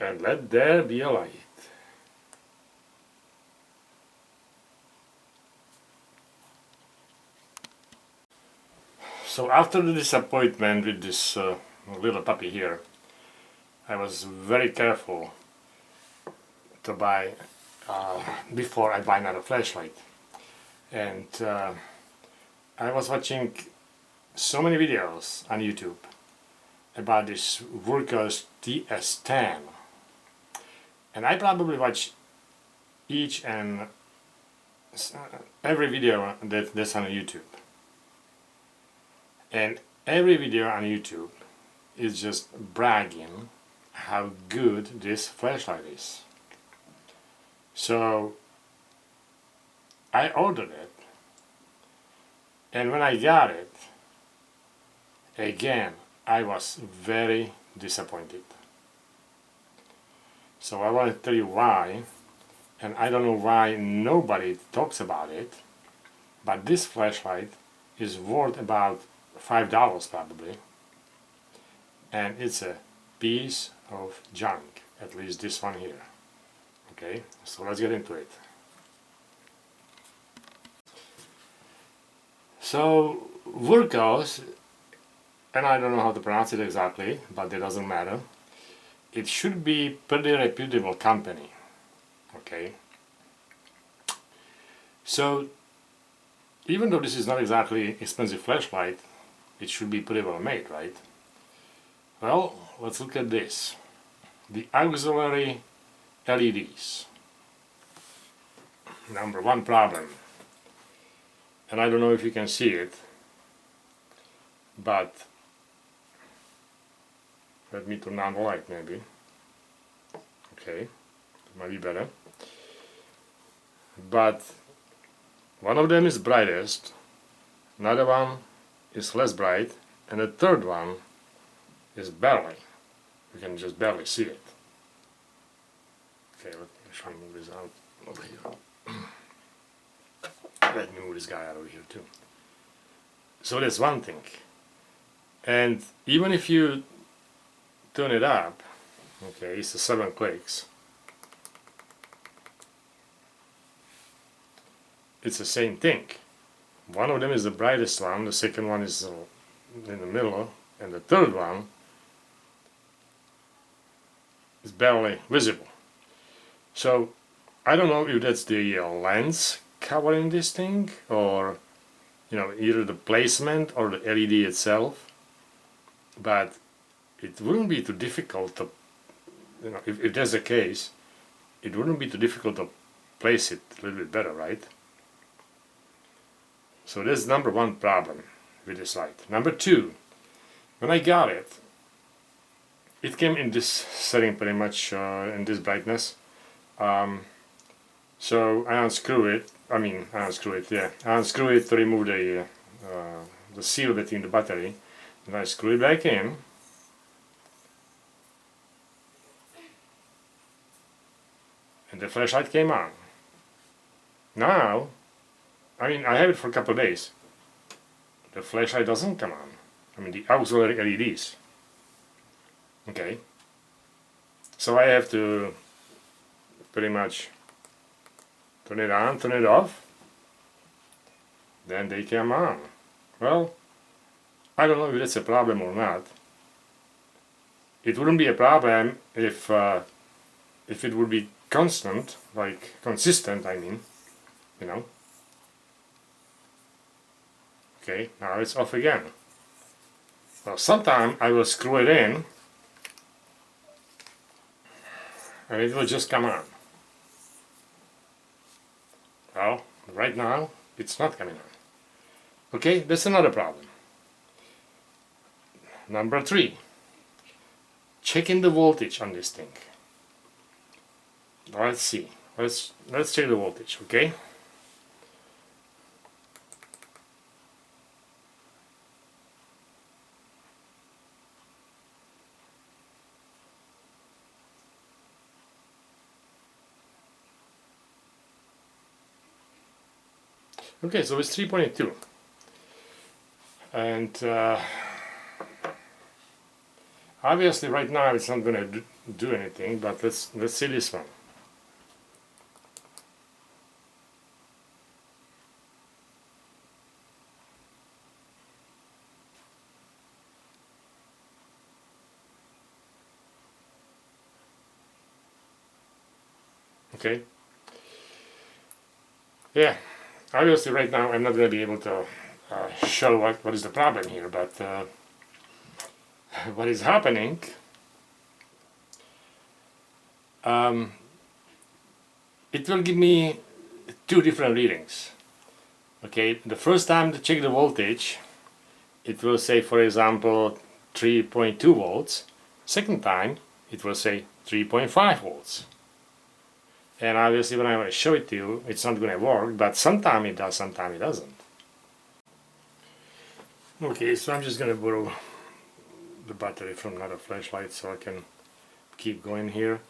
and let there be a light. So after the disappointment with this little puppy here, I was very careful to buy before I buy another flashlight. And I was watching so many videos on YouTube about this Wurkkos TS10, and I probably watch each and every video that's on YouTube, and every video on YouTube is just bragging how good this flashlight is. So I ordered it, and when I got it, again I was very disappointed. So I want to tell you why, and I don't know why nobody talks about it, but this flashlight is worth about $5 probably, and it's a piece of junk, at least this one here. Okay, so let's get into it. So Wurkkos, and I don't know how to pronounce it exactly, but it doesn't matter. It should be pretty reputable company. Okay. So even though this is not exactly expensive flashlight, it should be pretty well made, right? Well, let's look at this. The auxiliary LEDs. Number one problem. And I don't know if you can see it, but let me turn on the light maybe. Okay, it might be better. But one of them is brightest, another one is less bright, and the third one is barely. You can just barely see it. Okay, let me try and move this out over here. Let me move this guy out over here too. So that's one thing. And even if you turn it up, okay, it's 7 clicks, it's the same thing. One of them is the brightest one, the second one is in the middle, and the third one is barely visible. So I don't know if that's the lens covering this thing, or either the placement or the LED itself, but it wouldn't be too difficult to, if that's the case, it wouldn't be too difficult to place it a little bit better, right? So that's number one problem with this light. Number two, when I got it, it came in this setting pretty much, in this brightness. So I unscrew it. I unscrew it to remove the seal between the battery. And I screw it back in. And the flashlight came on. Now, I have it for a couple of days. The flashlight doesn't come on. The auxiliary LEDs. Okay. So I have to pretty much turn it on, turn it off, then they come on. Well, I don't know if that's a problem or not. It wouldn't be a problem if it would be constant, like consistent, Okay, now it's off again. Well, sometimes I will screw it in and it will just come on. Well, right now it's not coming on. Okay, that's another problem. Number three, checking the voltage on this thing. Let's see. Let's check the voltage, okay? Okay, so it's 3.2, and Obviously right now it's not going to do anything, but let's see this one. Okay. Yeah. Obviously right now I'm not going to be able to show what is the problem here, but what is happening, it will give me two different readings. Okay, the first time to check the voltage, it will say, for example, 3.2 volts. Second time, it will say 3.5 volts. And obviously when I show it to you, it's not going to work, but sometimes it does, sometimes it doesn't. Okay, so I'm just going to borrow the battery from another flashlight so I can keep going here.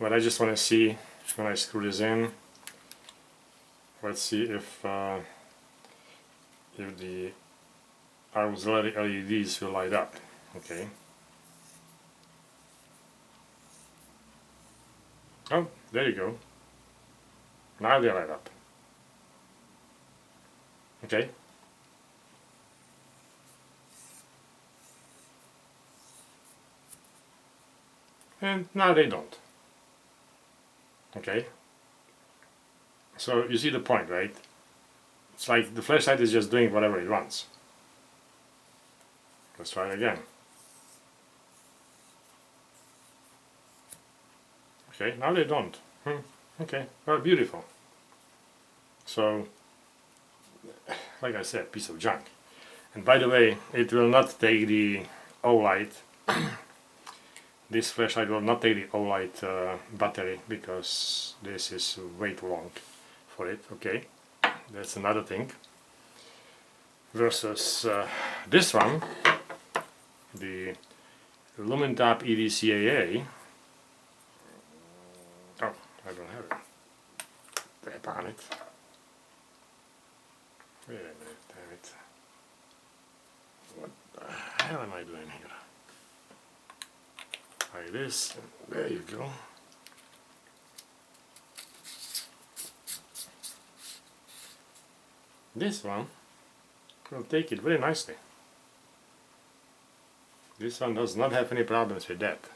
But I just want to see, when I screw this in, let's see if the auxiliary LEDs will light up. Okay. Oh, there you go. Now they light up. Okay. And now they don't. Okay. So you see the point, right? It's like the flashlight is just doing whatever it wants. Let's try it again. Okay, now they don't. Okay, well, beautiful. So, like I said, piece of junk. And by the way, it will not take the OLED. This flashlight will not take the OLED battery because this is way too long for it. Okay, that's another thing. Versus this one, the LumenTap EDCAA. Oh, I don't have it. Tap on it. Wait a minute, damn it. What the hell am I doing here? Like this, there you go. This one will take it very nicely. This one does not have any problems with that.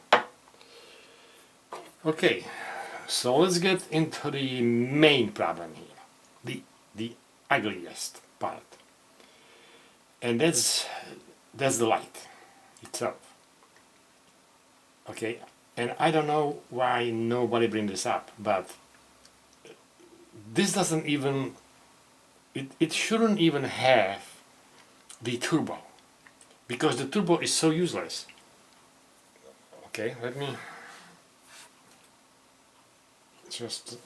Okay, so let's get into the main problem here, the ugliest part, and that's the light itself. Okay, and I don't know why nobody brings this up, but this doesn't even, it shouldn't even have the turbo, because the turbo is so useless. Okay, let me just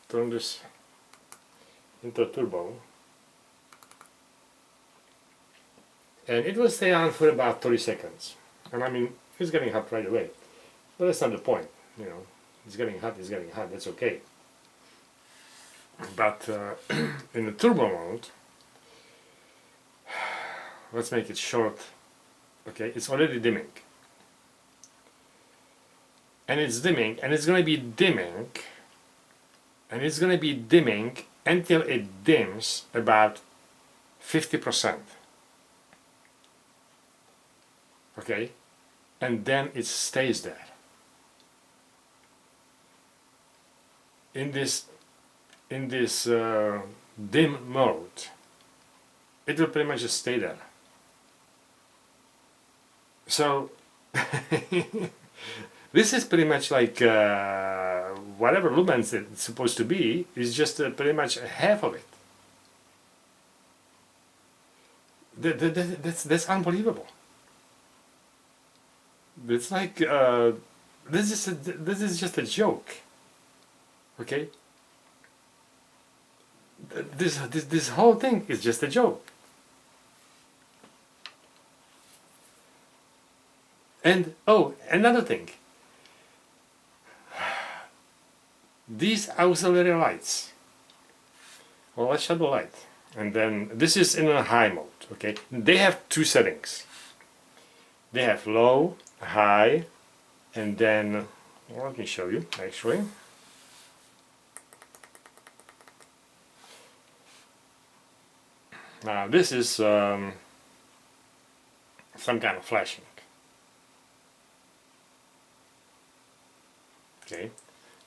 turn this into a turbo, and it will stay on for about 30 seconds, and I mean it's getting hot right away, but that's not the point, you know. It's getting hot, that's okay. But in the turbo mode, let's make it short. Okay, it's already dimming, and it's dimming, and it's going to be dimming, and it's going to be dimming until it dims about 50%. Okay, and then it stays there. In this dim mode, it will pretty much just stay there. So this is pretty much like whatever lumens it's supposed to be is just pretty much half of it. That's unbelievable. It's like this is just a joke. Okay. This whole thing is just a joke. And oh, another thing. These auxiliary lights. Well, let's shut the light. And then this is in a high mode. Okay. They have two settings. They have low high, and then, well, let me show you actually. Now this is some kind of flashing. Okay,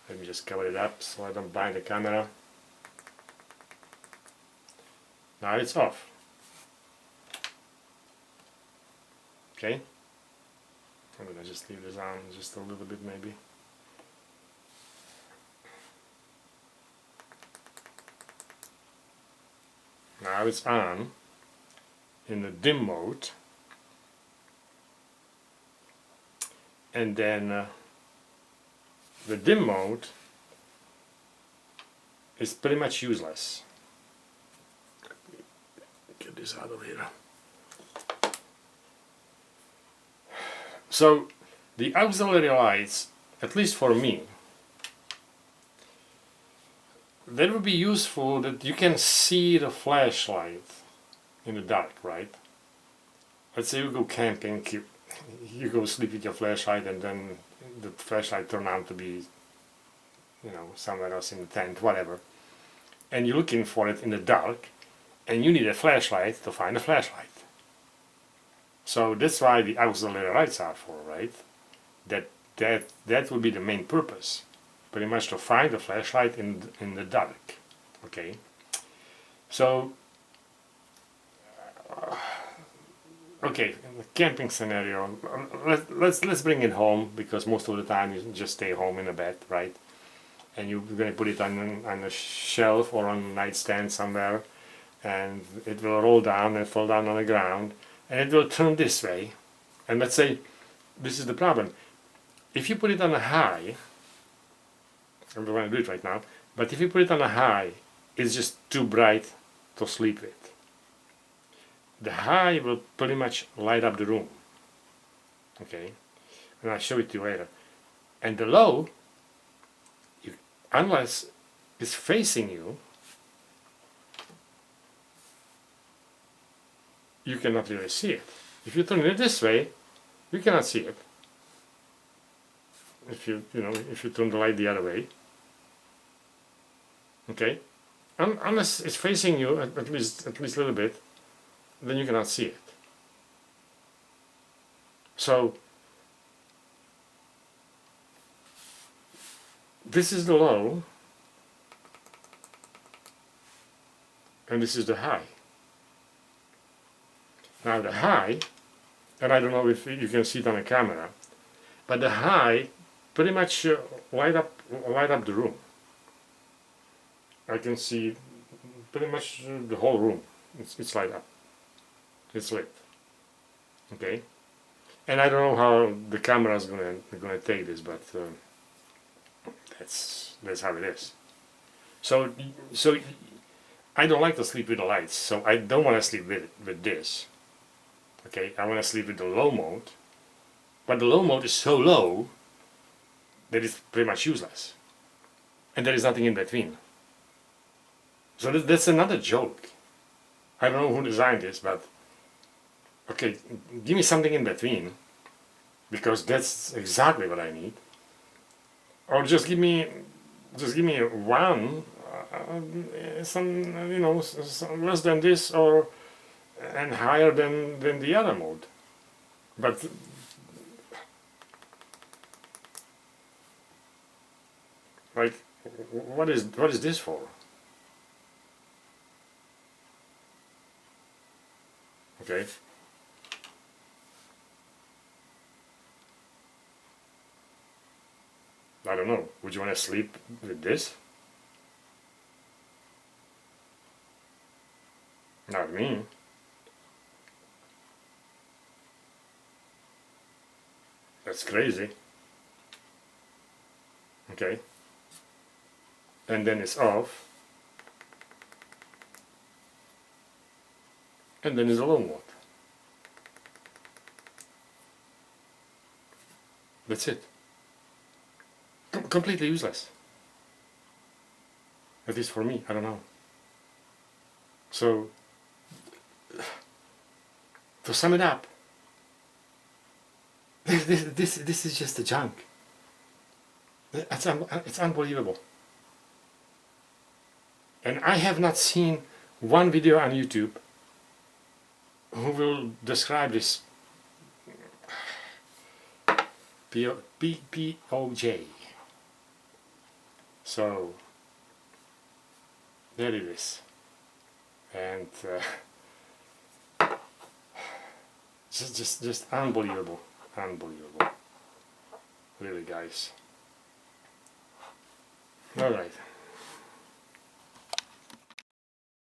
let me just cover it up so I don't blind the camera. Now it's off. Okay, I'm gonna just leave this on just a little bit maybe. Now it's on in the dim mode, and then the dim mode is pretty much useless. Get this out of here. So the auxiliary lights, at least for me, they would be useful that you can see the flashlight in the dark, right? Let's say you go camping, you go sleep with your flashlight, and then the flashlight turned out to be, you know, somewhere else in the tent, whatever. And you're looking for it in the dark, and you need a flashlight to find a flashlight. So that's why the auxiliary lights are for, right? That would be the main purpose, pretty much to find the flashlight in the dark. Okay. So okay, in the camping scenario, let's bring it home, because most of the time you just stay home in a bed, right? And you're going to put it on a shelf or on a nightstand somewhere, and it will roll down and fall down on the ground, and it will turn this way. And let's say this is the problem. If you put it on a high, I'm not going to do it right now, but if you put it on a high, it's just too bright to sleep with. The high will pretty much light up the room. Okay, and I'll show it to you later. And the low, unless it's facing you, you cannot really see it. If you turn it this way, you cannot see it. If you turn the light the other way, okay, unless it's facing you at least a little bit, then you cannot see it. So this is the low, and this is the high. Now the high, and I don't know if you can see it on the camera, but the high pretty much light up the room. I can see pretty much the whole room. It's light up. It's lit. Okay, and I don't know how the camera is gonna take this, but that's how it is. So I don't like to sleep with the lights, so I don't want to sleep with this. Okay, I want to sleep with the low mode, but the low mode is so low that it's pretty much useless, and there is nothing in between. So that's another joke. I don't know who designed this, but okay, give me something in between, because that's exactly what I need. Or just give me one, some less than this, or and higher than the other mode. But like, what is this for? Okay. I don't know. Would you want to sleep with this? Not me. That's crazy. Okay. And then it's off. And then it's a low mode. That's it. Completely useless. At least for me, I don't know. So, to sum it up, This is just a junk. It's unbelievable. And I have not seen one video on YouTube who will describe this PPOJ. So there it is. And just unbelievable, unbelievable. Really, guys. All right.